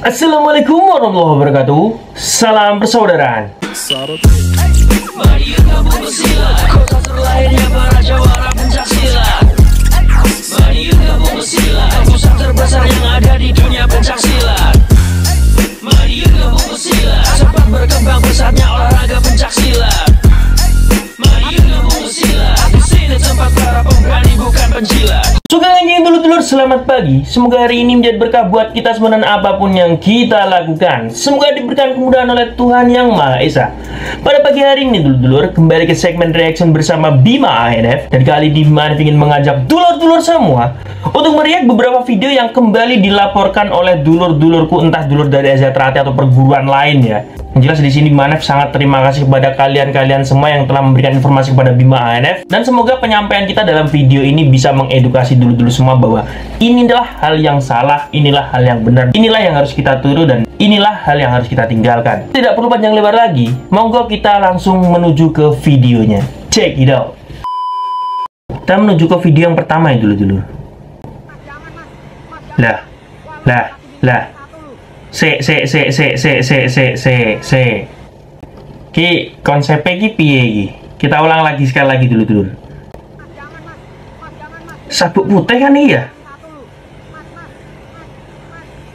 Assalamualaikum warahmatullahi wabarakatuh. Salam persaudaraan. Mari gabung bersilat, kota terlahirnya para jawara pencak silat. Mari gabung bersilat, pusat terbesar yang ada di dunia pencak silat. Mari gabung bersilat, cepat berkembang pesatnya olahraga pencak silat. Mari gabung bersilat, di sini tempat para pemberani bukan penjilat. Suka anjing dulur-dulur, selamat pagi. Semoga hari ini menjadi berkah buat kita semua dan apapun yang kita lakukan. Semoga diberikan kemudahan oleh Tuhan Yang Maha Esa. Pada pagi hari ini dulur-dulur, kembali ke segmen reaction bersama Bima ANF. Dan kali ini Bima ANF ingin mengajak dulur-dulur semua untuk melihat beberapa video yang kembali dilaporkan oleh dulur-dulurku, entah dulur dari Azatrate atau perguruan lain ya. Yang jelas di sini Bima ANF sangat terima kasih kepada kalian-kalian semua yang telah memberikan informasi kepada Bima ANF, dan semoga penyampaian kita dalam video ini bisa mengedukasi dulu-dulu semua bahwa inilah hal yang salah, inilah hal yang benar, inilah yang harus kita tiru, dan inilah hal yang harus kita tinggalkan. Tidak perlu panjang lebar lagi, monggo kita langsung menuju ke videonya. Check it out. Kita menuju ke video yang pertama ya dulu-dulu. Lah. Ki konsepnya ki piye ki? Kita ulang lagi sekali lagi dulu. Sabuk putih kan iya?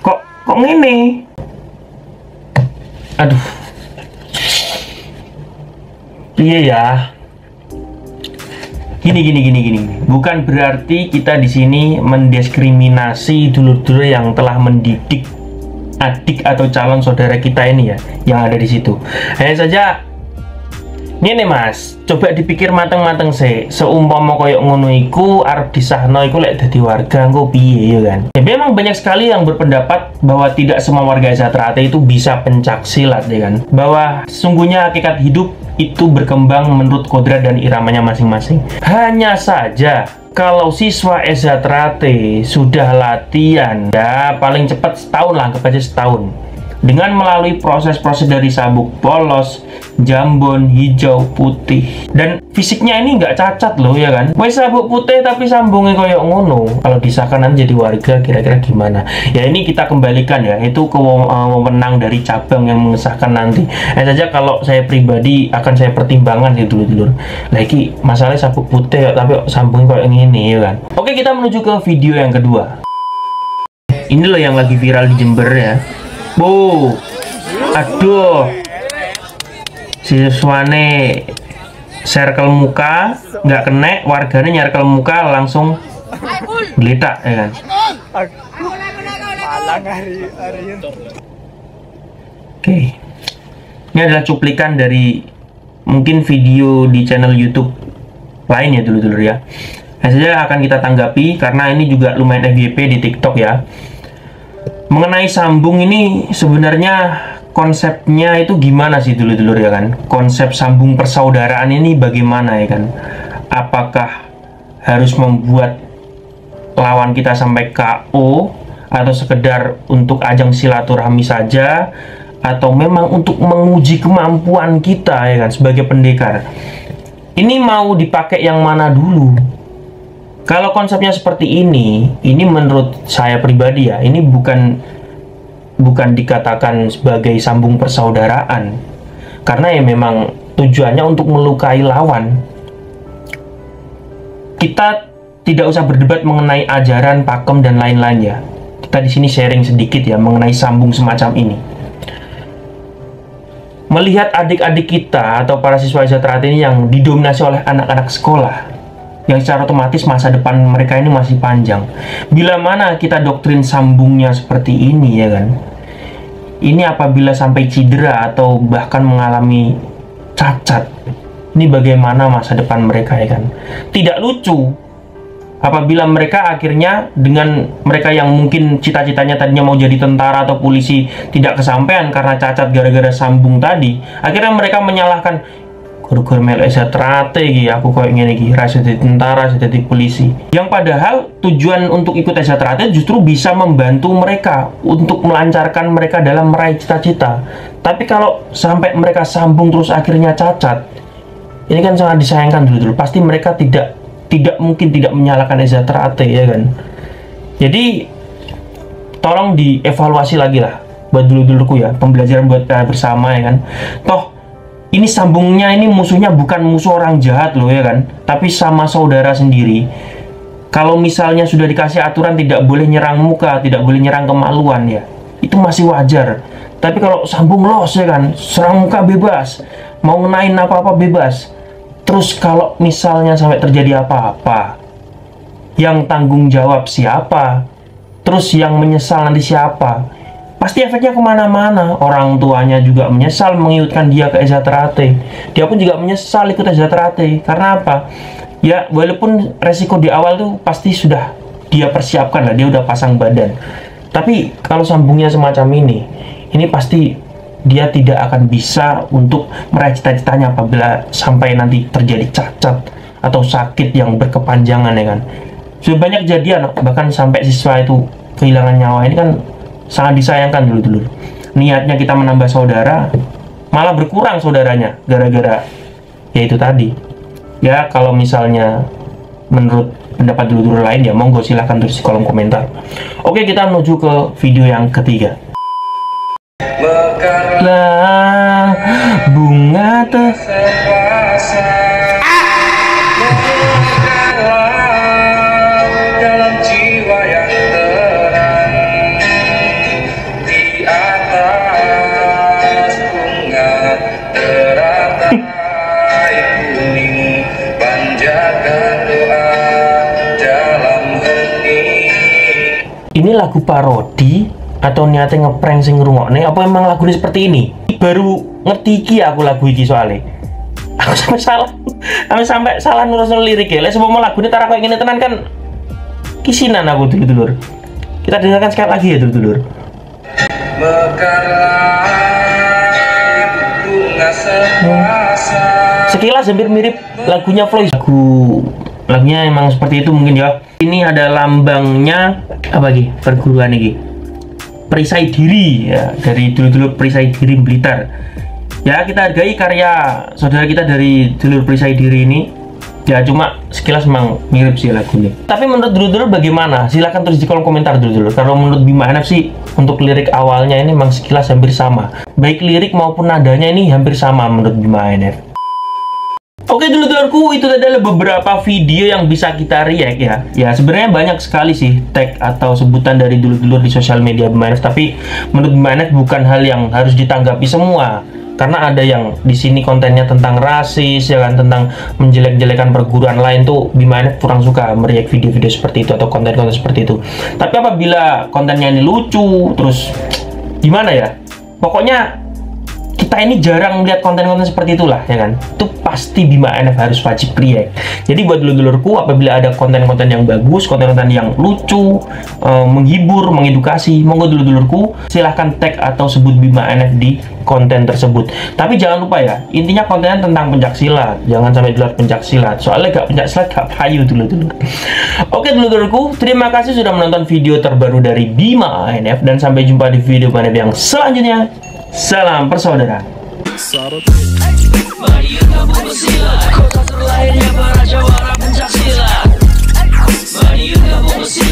Kok ngene? Aduh. Iya ya. Gini. Bukan berarti kita di sini mendiskriminasi dulur-dulur yang telah mendidik adik atau calon saudara kita ini ya, yang ada di situ. Hanya saja ini mas, coba dipikir mateng-mateng sih. Seumpama koyok ngono iku arep disahno iku lek dadi warga engko piye ya kan. Ya memang banyak sekali yang berpendapat bahwa tidak semua warga Azatrate itu bisa pencak silat ya kan. Bahwa sesungguhnya hakikat hidup itu berkembang menurut kodrat dan iramanya masing-masing. Hanya saja kalau siswa Azatrate sudah latihan ya paling cepat setahun lah, anggap aja setahun, dengan melalui proses-proses dari sabuk polos, jambon, hijau, putih, dan fisiknya ini nggak cacat loh ya kan. Wes sabuk putih tapi sambungnya koyok ngono, kalau disahkan nanti jadi warga kira-kira gimana ya. Ini kita kembalikan ya, itu ke wewenang dari cabang yang mengesahkan nanti. Saja kalau saya pribadi akan saya pertimbangkan sih dulu. Lagi masalahnya sabuk putih tapi sambungnya koyok ini ya kan. Oke, kita menuju ke video yang kedua. Ini loh yang lagi viral di Jember ya. Bu, aduh, siswane circle muka nggak kena, warganya nyarkel muka langsung geletak ya kan. Oke, ini adalah cuplikan dari mungkin video di channel YouTube lain ya dulu ya. Nah, saja akan kita tanggapi karena ini juga lumayan FYP di TikTok ya. Mengenai sambung ini sebenarnya konsepnya itu gimana sih dulur-dulur ya kan? Konsep sambung persaudaraan ini bagaimana ya kan? Apakah harus membuat lawan kita sampai KO atau sekedar untuk ajang silaturahmi saja, atau memang untuk menguji kemampuan kita ya kan sebagai pendekar? Ini mau dipakai yang mana dulu? Kalau konsepnya seperti ini menurut saya pribadi ya, ini bukan dikatakan sebagai sambung persaudaraan, karena ya memang tujuannya untuk melukai lawan. Kita tidak usah berdebat mengenai ajaran, pakem dan lain-lain ya. Kita di sini sharing sedikit ya mengenai sambung semacam ini. Melihat adik-adik kita atau para siswa Azatrate ini yang didominasi oleh anak-anak sekolah, yang secara otomatis masa depan mereka ini masih panjang. Bila mana kita doktrin sambungnya seperti ini ya kan, ini apabila sampai cedera atau bahkan mengalami cacat, ini bagaimana masa depan mereka ya kan. Tidak lucu apabila mereka akhirnya dengan mereka yang mungkin cita-citanya tadinya mau jadi tentara atau polisi tidak kesampaian karena cacat gara-gara sambung tadi, akhirnya mereka menyalahkan guru-guru mel Azatrate iki, aku koyo ngene iki, rasa jadi tentara, rasa jadi polisi. Yang padahal tujuan untuk ikut Azatrate justru bisa membantu mereka untuk melancarkan mereka dalam meraih cita-cita. Tapi kalau sampai mereka sambung terus akhirnya cacat, ini kan sangat disayangkan dulu. Pasti mereka tidak mungkin tidak menyalahkan Azatrate ya kan. Jadi tolong dievaluasi lagi lah buat dulur-dulurku ya, pembelajaran buat kita bersama ya kan. Toh ini sambungnya, ini musuhnya bukan musuh orang jahat loh ya kan, tapi sama saudara sendiri. Kalau misalnya sudah dikasih aturan tidak boleh nyerang muka, tidak boleh nyerang kemaluan ya, itu masih wajar. Tapi kalau sambung los ya kan, serang muka bebas, mau ngenain apa-apa bebas. Terus kalau misalnya sampai terjadi apa-apa, yang tanggung jawab siapa? Terus yang menyesal nanti siapa? Pasti efeknya kemana-mana. Orang tuanya juga menyesal mengiutkan dia ke EZA Teratai. Dia pun juga menyesal ikut EZA Teratai. Karena apa? Ya walaupun resiko di awal tuh pasti sudah dia persiapkan lah, dia udah pasang badan. Tapi kalau sambungnya semacam ini pasti dia tidak akan bisa untuk meraih cita-citanya apabila sampai nanti terjadi cacat atau sakit yang berkepanjangan ya kan. Sudah banyak kejadian bahkan sampai siswa itu kehilangan nyawa. Ini kan sangat disayangkan dulu. Niatnya kita menambah saudara, malah berkurang saudaranya gara-gara ya itu tadi. Ya kalau misalnya menurut pendapat dulur-dulur lain ya monggo silahkan tulis di kolom komentar. Oke, kita menuju ke video yang ketiga. Mekarlah bunga dalam jiwa yang terang, di atas bunga teratai kuning, panjatkan doa dalam hati. Ini lagu parodi atau niatnya ngeprank sing ngrungokne, apa emang lagunya seperti ini? Baru ngerti iki aku lagu iki soalnya. Aku sampai salah nurus lirik ya. Lah sebelum lagunya tara kayak gini tenan kan kisinan aku dulur-dulur. Kita dengarkan sekali lagi ya dulur-dulur. Mekarlah bunga semasa. Sekilas hampir mirip lagunya Floyd. Lagunya emang seperti itu mungkin ya. Ini ada lambangnya apa lagi? Perguruan ini. Perisai Diri ya, dari dulur-dulur Perisai Diri Blitar. Ya kita hargai karya saudara kita dari dulur Perisai Diri ini. Ya cuma sekilas memang mirip sih lagunya. Tapi menurut dulur-dulur bagaimana? Silahkan tulis di kolom komentar dulur-dulur. Kalau menurut Bima NF sih untuk lirik awalnya ini memang sekilas hampir sama. Baik lirik maupun nadanya ini hampir sama menurut Bima NF. Oke dulur-dulurku, itu adalah beberapa video yang bisa kita react ya. Ya sebenarnya banyak sekali sih tag atau sebutan dari dulur-dulur di sosial media Bima NF, tapi menurut Bima NF bukan hal yang harus ditanggapi semua. Karena ada yang di sini kontennya tentang rasis ya kan, tentang menjelek-jelekan perguruan lain tuh Bima NF kurang suka mereact video-video seperti itu atau konten-konten seperti itu. Tapi apabila kontennya ini lucu, terus gimana ya? Pokoknya kita ini jarang melihat konten-konten seperti itulah ya kan. Itu pasti Bima NF harus wajib react. Jadi buat dulur-dulurku, apabila ada konten-konten yang bagus, konten-konten yang lucu, menghibur, mengedukasi, monggo dulur-dulurku silahkan tag atau sebut Bima NF di konten tersebut. Tapi jangan lupa ya, intinya kontennya tentang pencaksilat, jangan sampai di luar pencaksilat. Soalnya gak pencaksilat gak payu dulur-dulur. Oke dulur-dulurku, terima kasih sudah menonton video terbaru dari Bima NF, dan sampai jumpa di video Bima NF yang selanjutnya. Salam persaudaraan. Mari gabung bersilat, kota terlahirnya para jawara pencaksilat. Mari gabung bersilat.